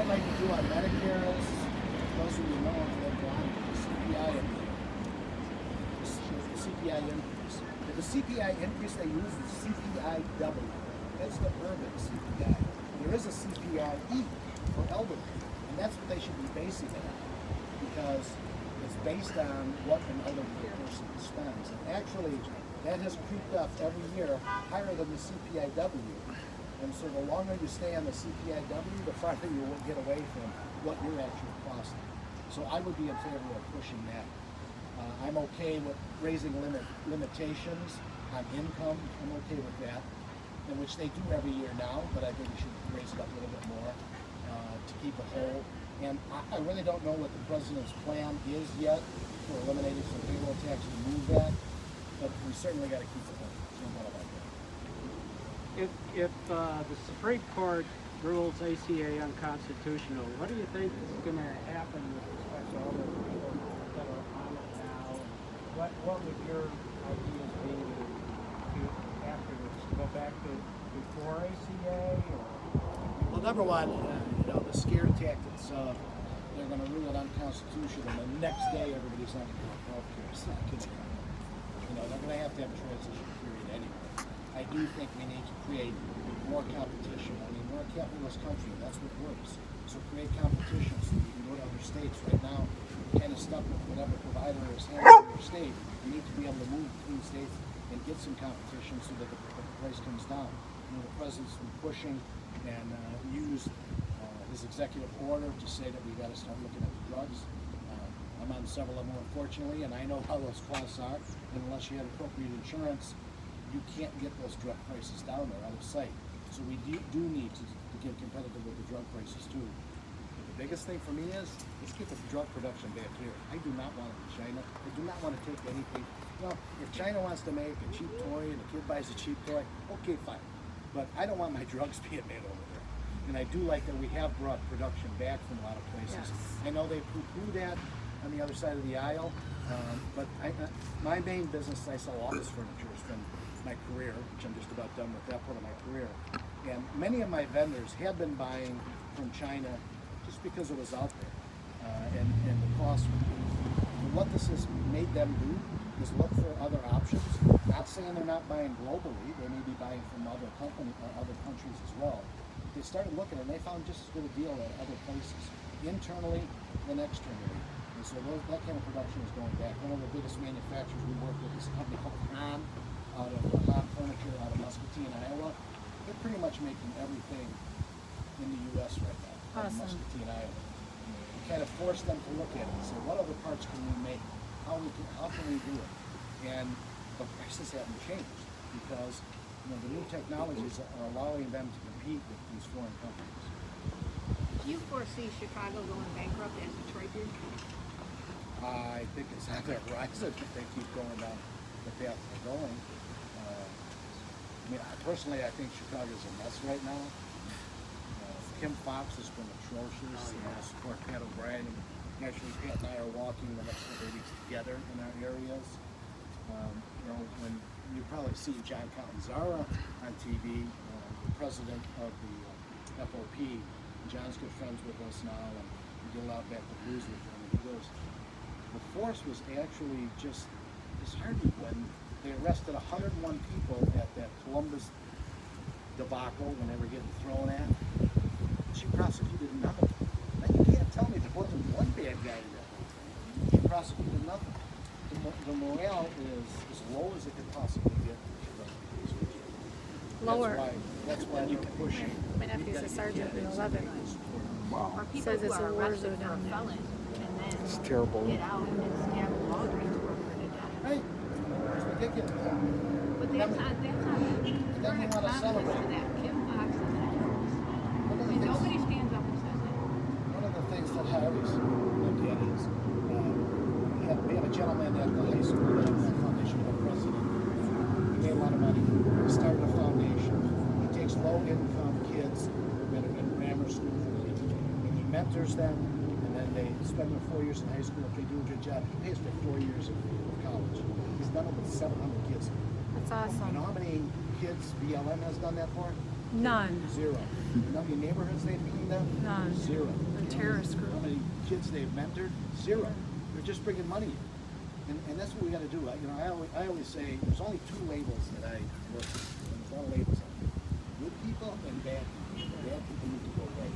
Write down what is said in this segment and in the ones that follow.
I'd like to do on Medicare is, those of you know, that go on the CPI increase. The CPI increase. The CPI increase they use is CPIW. That's the urban CPI. There is a CPIE for elderly, and that's what they should be basing it on, because it's based on what an elderly person spends. And actually, that has creeped up every year higher than the CPIW. And so the longer you stay on the CPIW, the farther you will get away from what you're actually costing. So I would be in favor of pushing that. I'm okay with raising limitations on income. I'm okay with that, in which they do every year now, but I think we should raise it up a little bit more to keep it whole. And I really don't know what the president's plan is yet for eliminating some payroll tax to move that, but we certainly got to keep it whole. No matter what. If the Supreme Court rules ACA unconstitutional, what do you think is going to happen with respect to all those people that are on it now? What would your ideas be afterwards? To go back to before ACA? Or? Well, number one, the scare tactics of they're going to rule it unconstitutional, and the next day everybody's not going to have health care. It's not going to happen. They're going to have a transition period anyway. I do think we need to create more competition. I mean, we're a capitalist country. That's what works. So create competition so we can go to other states. Right now, we're kind of stuck with whatever provider is handling your state. We need to be able to move between states and get some competition so that the price comes down. The president's been pushing and used his executive order to say that we got to start looking at the drugs. I'm on several of them, unfortunately, and I know how those costs are. And unless you have appropriate insurance, you can't get those drug prices down there out of sight. So we do need to get competitive with the drug prices too. But the biggest thing for me is, let's get the drug production back here. I do not want it in China. I do not want to take anything. If China wants to make a cheap toy and the kid buys a cheap toy, okay, fine. But I don't want my drugs being made over there. And I do like that we have brought production back from a lot of places. Yes. I know they poo-poo that on the other side of the aisle, but my main business, I sell office furniture, has been my career, which I'm just about done with that part of my career. And many of my vendors have been buying from China just because it was out there. And the cost, what this has made them do is look for other options. Not saying they're not buying globally, they may be buying from other countries as well. They started looking and they found just as good a deal at other places, internally and externally. And so that kind of production is going back. One of the biggest manufacturers we work with is a company called Han, out of Han Furniture, out of Muscatine, Iowa. They're pretty much making everything in the U.S. right now, out of Muscatine, Iowa. We kind of force them to look at it and say, what other parts can we make? How can we do it? And the prices haven't changed because the new technologies are allowing them to compete with these foreign companies. Do you foresee Chicago going bankrupt as Detroit did? I think it's on the horizon if they keep going down the path they're going. Personally, I think Chicago's a mess right now. Kim Fox has been atrocious. I support Pat O'Brien. Actually, Pat and I are walking the next couple of weeks together in our areas. When you probably see John Catanzara on TV, the president of the FOP. John's good friends with us now, and we do a lot back to blues with him. And he goes, the force was actually just disheartening when they arrested 101 people at that Columbus debacle when they were getting thrown at. She prosecuted none of them. Now you can't tell me there wasn't one bad guy in that. She prosecuted nothing. The morale is as low as it could possibly get. Lower. That's why they're pushing. My nephew's a sergeant in 11. Wow. Or people Says who it's are a war arrested zone for a down there. felon and then It's terrible. get out and stab a Walgreens worker to death. Right. It's ridiculous. But that's not Then current you want to responses celebrate. to that. Kim Fox is a terrorist. One of the And things- nobody stands up and says that. One of the things that I always look at is we have a gentleman at the high school that has a foundation for president. He made a lot of money. He started a foundation. He takes low-income kids that are in grammar school and he mentors them, and then they spend their 4 years in high school. If they do a good job, he pays for 4 years of college. He's done it with 700 kids. That's You awesome. know how many kids BLM has done that for? None. Zero. How many neighborhoods they've cleaned up? None. Zero. The terrorist group. How many kids they've mentored? Zero. They're just bringing money in. And that's what we got to do. I always say there's only two labels that I work with. And there's all labels on it. Good people and bad people. Bad people need to go away.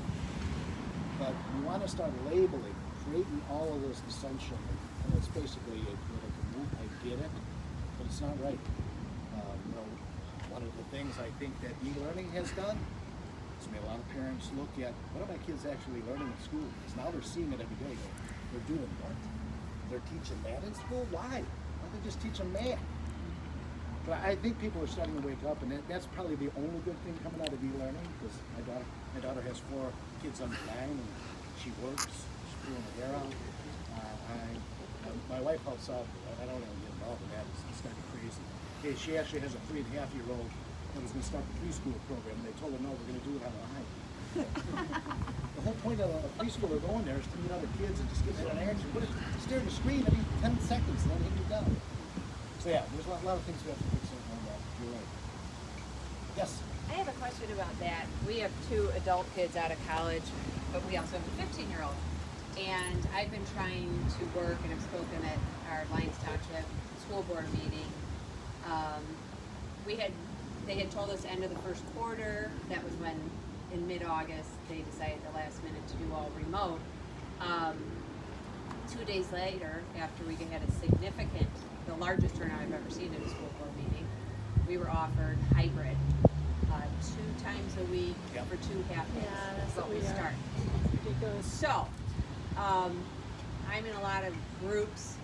But we want to start labeling, creating all of this dissension. And it's basically a political move. I get it, but it's not right. One of the things I think that e-learning has done is made a lot of parents look at what are my kids actually learning in school? Because now they're seeing it every day. They're doing what? They're teaching math in school? Why? Why don't they just teach them math? But I think people are starting to wake up, and that's probably the only good thing coming out of e-learning, because my daughter has 4 kids under 9, and she works, she's pulling her hair out. My wife helps out. I don't want to get involved in that. It's kind of crazy. Okay, she actually has a 3.5-year-old that was going to start the preschool program, and they told her, no, we're going to do it online. The whole point of a preschooler going there is to meet other kids and just get an answer. Stare at the screen every 10 seconds, and then hit you down. So yeah, there's a lot of things we have to fix on that. You're right. Yes? I have a question about that. We have 2 adult kids out of college, but we also have a 15-year-old. And I've been trying to work, and I've spoken at our Lyons Township school board meeting. They had told us end of the first quarter. That was when, in mid-August, they decided at the last minute to do all remote. 2 days later, after we had a significant, the largest turnout I've ever seen in a school board meeting, we were offered hybrid, 2 times a week for 2 half days. Yeah, that's what what we we are. start. Ridiculous. So, I'm in a lot of groups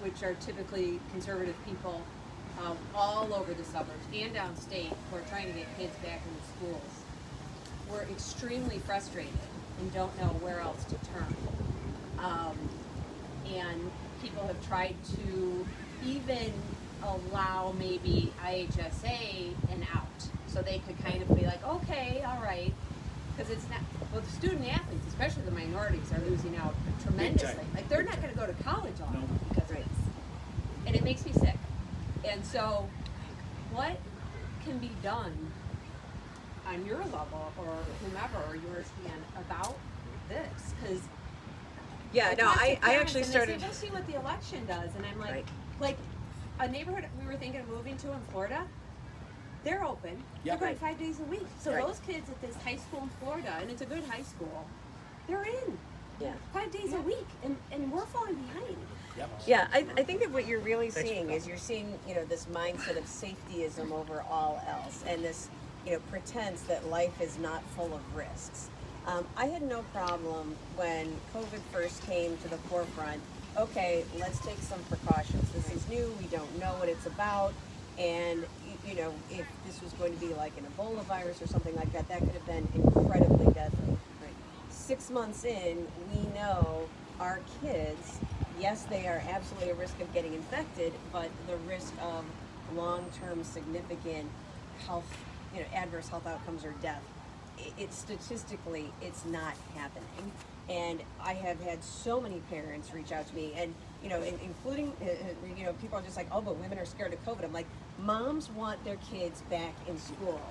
which are typically conservative people all over the suburbs and downstate who are trying to get kids back into schools. We're extremely frustrated and don't know where else to turn. And people have tried to even allow maybe IHSA an out, so they could kind of be like, okay, all right, because it's not, well, the student athletes, especially the minorities, are losing out tremendously. Like, they're not going to go to college all because of this. And it makes me sick. And so, what can be done on your level, or whomever, or yours, Ian, about this? Because Yeah, no, I actually started. We'll see what the election does, and I'm like, Right. like a neighborhood we were thinking of moving to in Florida. They're open. Yep. They're going 5 days a week. So Right. those kids at this high school in Florida, and it's a good high school, they're in Yeah. 5 days a week, and we're falling behind. Yep. Yeah, I think that what you're really seeing is you're seeing, this mindset of safetyism over all else, and this, pretense that life is not full of risks. I had no problem when COVID first came to the forefront. Okay, let's take some precautions. This is new. We don't know what it's about. And, if this was going to be like an Ebola virus or something like that, that could have been incredibly deadly. 6 months in, we know our kids, yes, they are absolutely at risk of getting infected, but the risk of long-term significant health, adverse health outcomes or death, it's statistically, it's not happening. And I have had so many parents reach out to me, and including people are just like, oh, but women are scared of COVID. I'm like, moms want their kids back in school.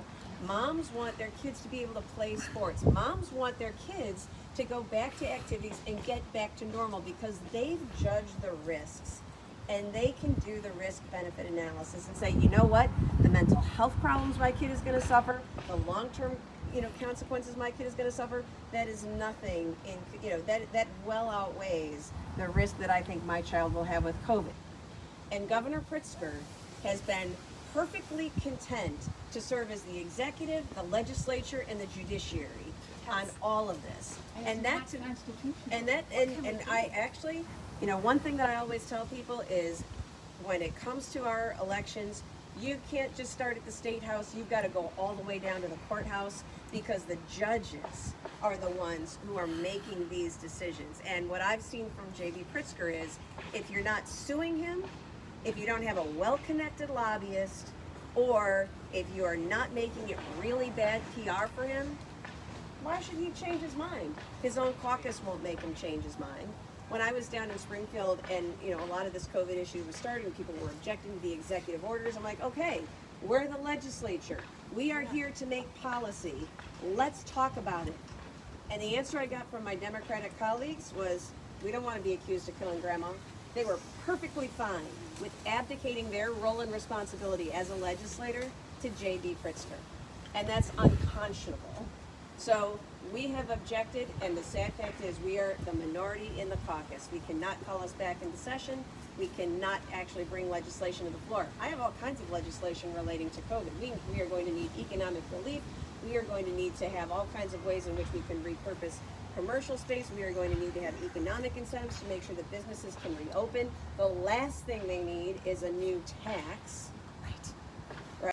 Moms want their kids to be able to play sports. Moms want their kids to go back to activities and get back to normal, because they've judged the risks, and they can do the risk-benefit analysis and say, you know what, the mental health problems my kid is going to suffer, the long-term consequences my kid is going to suffer, that is nothing that well outweighs the risk that I think my child will have with COVID. And Governor Pritzker has been perfectly content to serve as the executive, the legislature, and the judiciary on all of this. And I actually, one thing that I always tell people is, when it comes to our elections, you can't just start at the State House. You've got to go all the way down to the courthouse, because the judges are the ones who are making these decisions. And what I've seen from J.B. Pritzker is, if you're not suing him, if you don't have a well-connected lobbyist, or if you are not making it really bad PR for him, why should he change his mind? His own caucus won't make him change his mind. When I was down in Springfield, and a lot of this COVID issue was starting, people were objecting to the executive orders, I'm like, okay, we're the legislature. We are here to make policy. Let's talk about it. And the answer I got from my Democratic colleagues was, we don't want to be accused of killing grandma. They were perfectly fine with abdicating their role and responsibility as a legislator to J.B. Pritzker. And that's unconscionable. So we have objected, and the sad fact is we are the minority in the caucus. We cannot call us back into session. We cannot actually bring legislation to the floor. I have all kinds of legislation relating to COVID. We are going to need economic relief. We are going to need to have all kinds of ways in which we can repurpose commercial space. We are going to need to have economic incentives to make sure that businesses can reopen. The last thing they need is a new tax